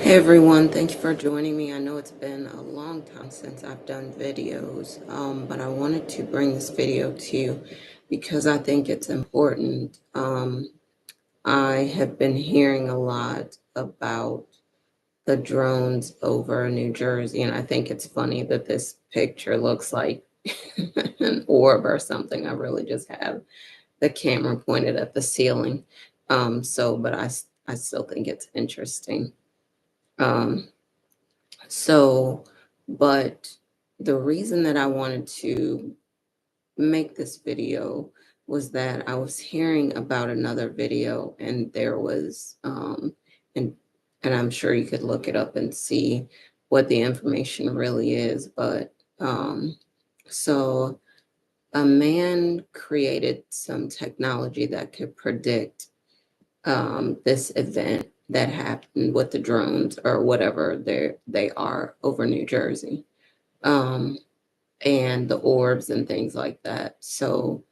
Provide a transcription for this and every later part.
Hey everyone, thank you for joining me. I know it's been a long time since I've done videos, but I wanted to bring this video to you because I think it's important. I have been hearing a lot about the drones over New Jersey, and I think it's funny that this picture looks like an orb or something. I really just have the camera pointed at the ceiling. But I still think it's interesting. Um, So, but the reason that I wanted to make this video was that I was hearing about another video and there was and and I'm sure you could look it up and see what the information really is, but so a man created some technology that could predict this event that happened with the drones or whatever they are over New Jersey, um, and the orbs and things like that. So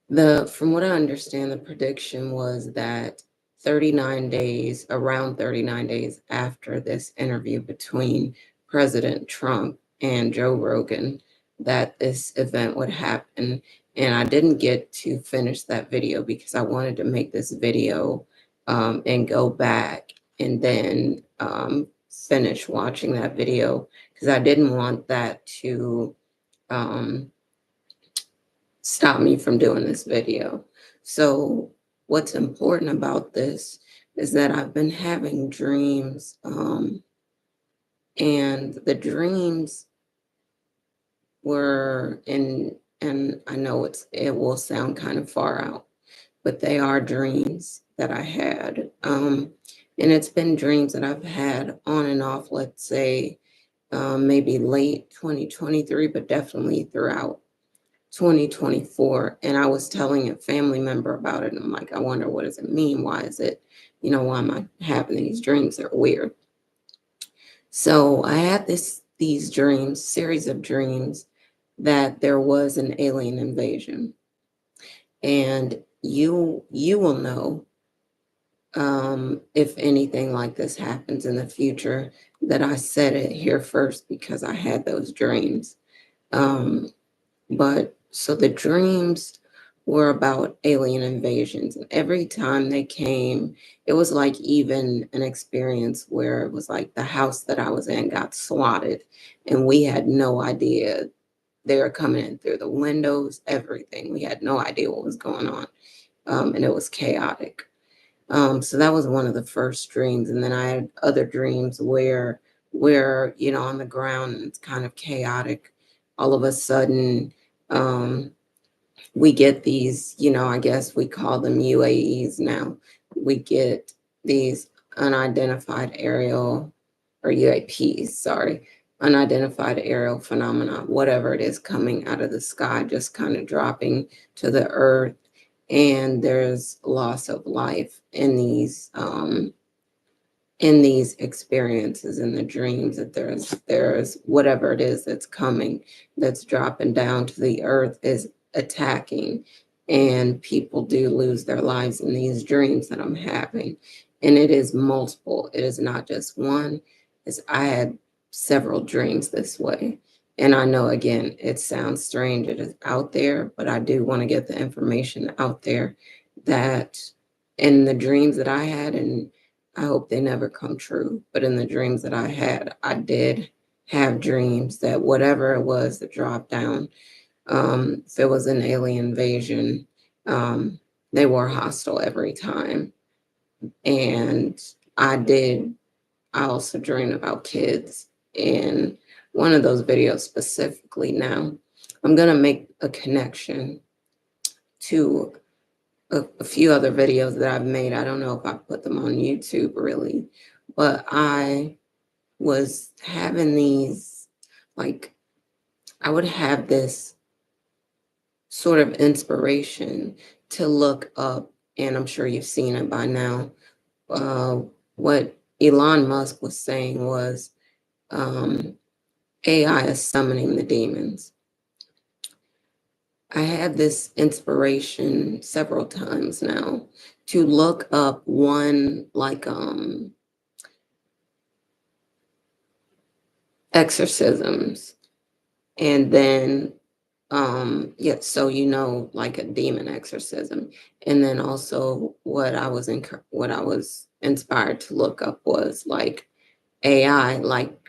the from what I understand, the prediction was that 39 days, around 39 days after this interview between President Trump and Joe Rogan, that this event would happen. And I didn't get to finish that video because I wanted to make this video and go back and then finish watching that video because I didn't want that to um, stop me from doing this video. So what's important about this is that I've been having dreams, and the dreams were in, and I know it will sound kind of far out, but they are dreams that I had. And it's been dreams that I've had on and off, let's say maybe late 2023, but definitely throughout 2024. And I was telling a family member about it. And I'm like, I wonder, what does it mean? Why is it, why am I having these dreams? They're weird. So I had these dreams, series of dreams that there was an alien invasion. And you will know if anything like this happens in the future that I said it here first because I had those dreams. Um, But so the dreams were about alien invasions. And every time they came, it was like even an experience where it was like the house that I was in got swatted and we had no idea. They were coming in through the windows, everything. We had no idea what was going on. And it was chaotic. So that was one of the first dreams. And then I had other dreams where, on the ground and it's kind of chaotic. All of a sudden, um, we get these, I guess we call them UAEs now. We get these unidentified aerial or UAPs, sorry, unidentified aerial phenomena, whatever it is coming out of the sky, just kind of dropping to the earth. And there's loss of life in these experiences, in the dreams, that there's whatever it is that's coming, that's dropping down to the earth, is attacking, and people do lose their lives in these dreams that I'm having. And it is multiple, it is not just one. It's I had several dreams this way. And I know, again, it sounds strange, it is out there, but I do want to get the information out there that in the dreams that I had, and I hope they never come true. But in the dreams that I had, I did have dreams that whatever it was that dropped down, if it was an alien invasion, um, they were hostile every time. And I did, I also dreamed about kids. In one of those videos specifically, now I'm going to make a connection to a few other videos that I've made. I don't know if I put them on YouTube really, but I was having these, like, I would have this sort of inspiration to look up, and I'm sure you've seen it by now. Uh, what Elon Musk was saying was um, AI is summoning the demons. I had this inspiration several times now to look up one, like exorcisms. And then, yeah, so like a demon exorcism. And then also what I was inspired to look up was like AI, like,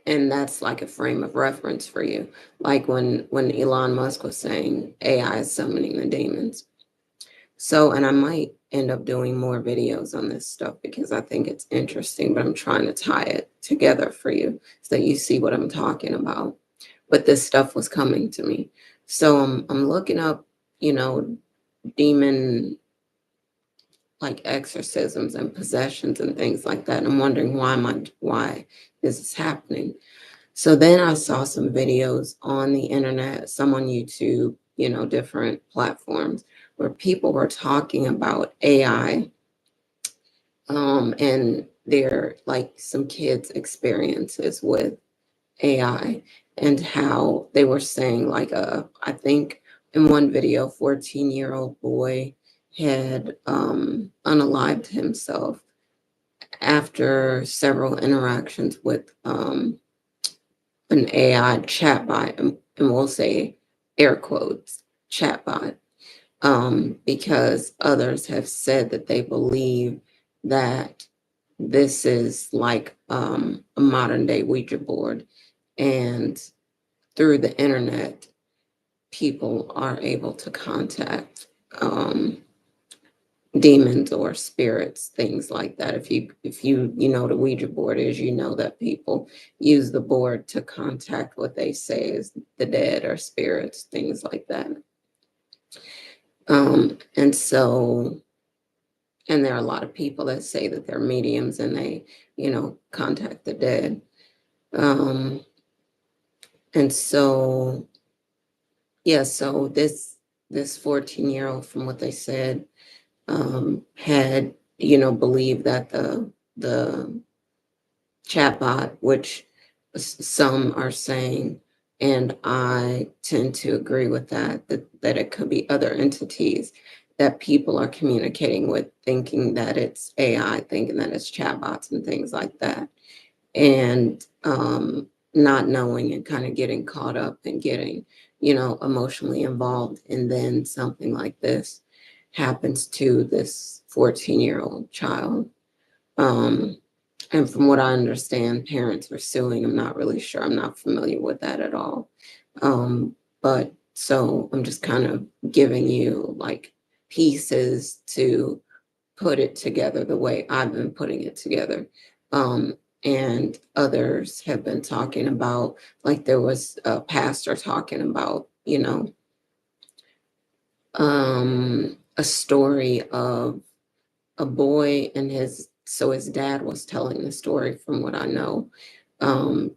and that's like a frame of reference for you. Like when Elon Musk was saying AI is summoning the demons. So, and I might end up doing more videos on this stuff because I think it's interesting, but I'm trying to tie it together for you so that you see what I'm talking about. But this stuff was coming to me. So I'm looking up, you know, demon like exorcisms and possessions and things like that. And I'm wondering why this is happening. So then I saw some videos on the internet, some on YouTube, different platforms where people were talking about AI, and their like some kids' experiences with AI and how they were saying like I think in one video, 14-year-old boy had unalived himself after several interactions with an AI chatbot, and we'll say air quotes chatbot, because others have said that they believe that this is like a modern day Ouija board, and through the internet, people are able to contact demons or spirits, things like that. If you know the Ouija board is, that people use the board to contact what they say is the dead or spirits, things like that. And so, and there are a lot of people that say that they're mediums and they, contact the dead. Um, and so, yeah, so this 14-year-old, from what they said, had, believed that the chatbot, which some are saying, and I tend to agree with that it could be other entities that people are communicating with, thinking that it's AI, thinking that it's chatbots and things like that, and not knowing and kind of getting caught up and getting, emotionally involved. And then something like this happens to this 14-year-old child. Um, and from what I understand, parents were suing. I'm not really sure. I'm not familiar with that at all. But so I'm just kind of giving you like pieces to put it together the way I've been putting it together. Um, and others have been talking about, like there was a pastor talking about, a story of a boy and his dad was telling the story from what I know.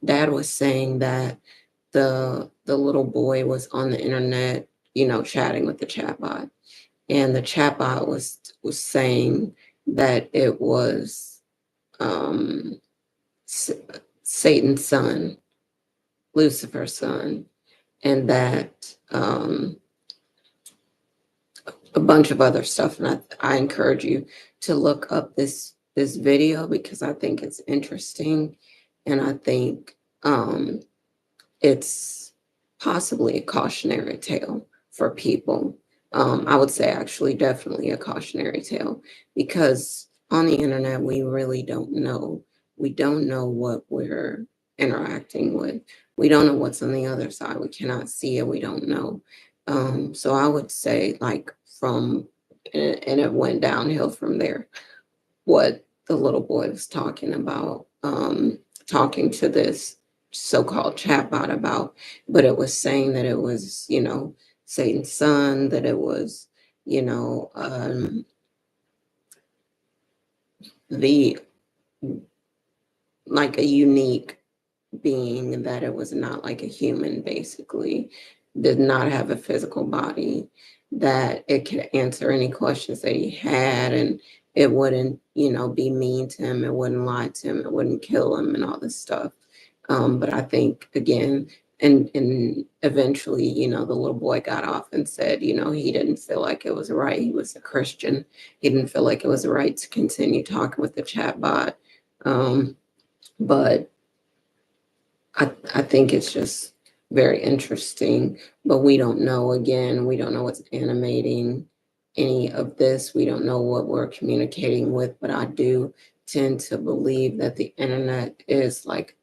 Dad was saying that the little boy was on the internet, chatting with the chatbot, and the chatbot was saying that it was um, S- Satan's son, Lucifer's son, and that a bunch of other stuff. And I encourage you to look up this video because I think it's interesting, and I think it's possibly a cautionary tale for people. I would say actually definitely a cautionary tale because on the internet we really don't know. We don't know what we're interacting with. We don't know what's on the other side. We cannot see it. We don't know. So I would say like and it went downhill from there. What the little boy was talking about, talking to this so-called chatbot about, but it was saying that it was, Satan's son, that it was, you know, the like a unique being, that it was not like a human, basically, did not have a physical body, that it could answer any questions that he had, and it wouldn't, be mean to him, it wouldn't lie to him, it wouldn't kill him, and all this stuff. But I think again, and eventually, the little boy got off and said, he didn't feel like it was right. He was a Christian. He didn't feel like it was right to continue talking with the chatbot. Um, But I think it's just very interesting, but we don't know. Again, we don't know what's animating any of this. We don't know what we're communicating with, but I do tend to believe that the internet is like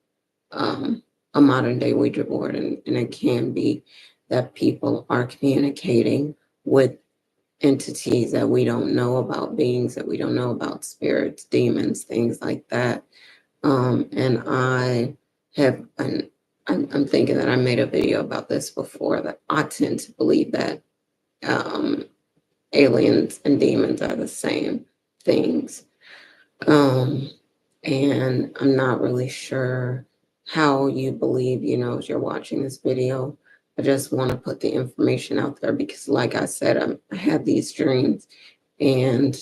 a modern day Ouija board, and it can be that people are communicating with entities that we don't know about, beings that we don't know about, spirits, demons, things like that. And I have, and I'm thinking that I made a video about this before, that I tend to believe that um, aliens and demons are the same things. Um, and I'm not really sure how you believe, as you're watching this video. I just want to put the information out there because, like I said, I had these dreams, and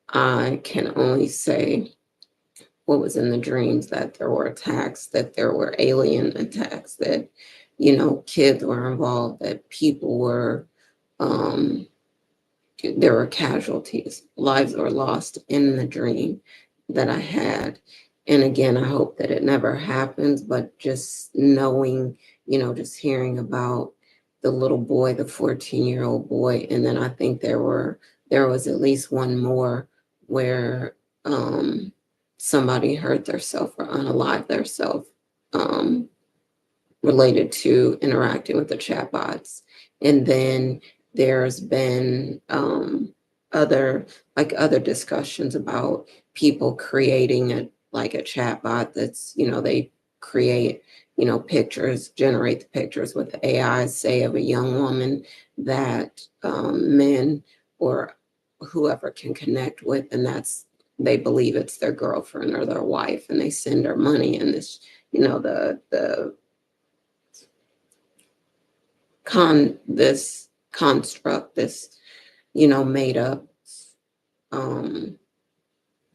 I can only say what was in the dreams, that there were attacks, that there were alien attacks, that, kids were involved, that people were, um, there were casualties, lives were lost in the dream that I had. And again, I hope that it never happens, but just knowing, just hearing about the little boy, the 14-year-old boy, and then I think there was at least one more where somebody hurt theirself or unalived theirself, um, related to interacting with the chatbots. And then there's been other discussions about people creating a chatbot that's, they create, pictures, generate the pictures with AI, say of a young woman that men or whoever can connect with, and they believe it's their girlfriend or their wife, and they send her money, and this, the this construct, this, made up um,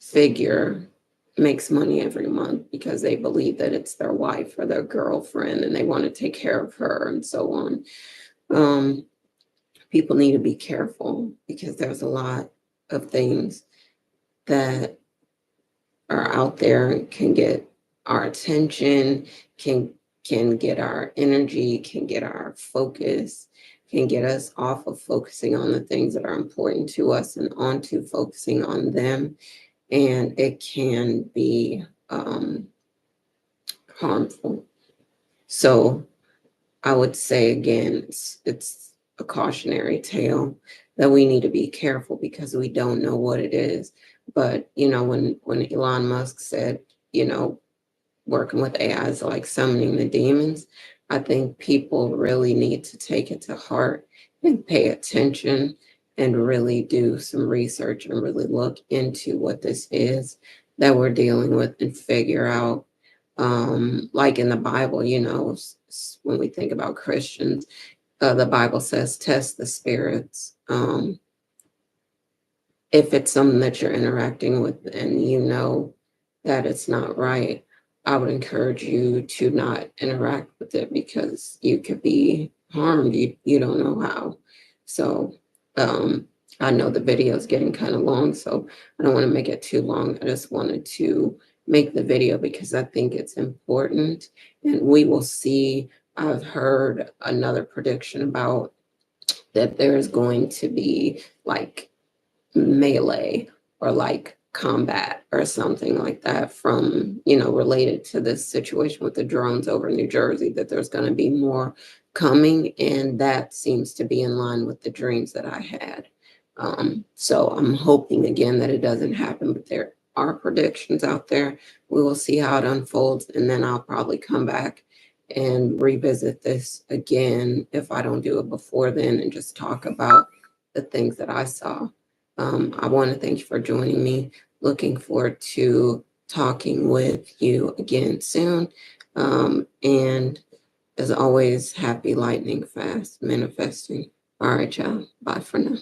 figure makes money every month because they believe that it's their wife or their girlfriend and they want to take care of her and so on. Um, People need to be careful because there's a lot of things that are out there and can get our attention, can get our energy, can get our focus, can get us off of focusing on the things that are important to us and onto focusing on them. And it can be harmful. So I would say again, it's a cautionary tale that we need to be careful because we don't know what it is. But when Elon Musk said, working with AI is like summoning the demons, I think people really need to take it to heart and pay attention and really do some research and really look into what this is that we're dealing with and figure out. Like in the Bible, when we think about Christians, the Bible says test the spirits. If it's something that you're interacting with and you know that it's not right, I would encourage you to not interact with it because you could be harmed. You don't know how. So I know the video is getting kind of long, so I don't want to make it too long. I just wanted to make the video because I think it's important, and we will see. I've heard another prediction about that there is going to be like melee or like combat or something like that from, related to this situation with the drones over New Jersey, that there's going to be more coming. And that seems to be in line with the dreams that I had. So I'm hoping again that it doesn't happen, but there are predictions out there. We will see how it unfolds. And then I'll probably come back and revisit this again if I don't do it before then and just talk about the things that I saw. I want to thank you for joining me. Looking forward to talking with you again soon. And as always, happy lightning fast manifesting. All right, y'all. Bye for now.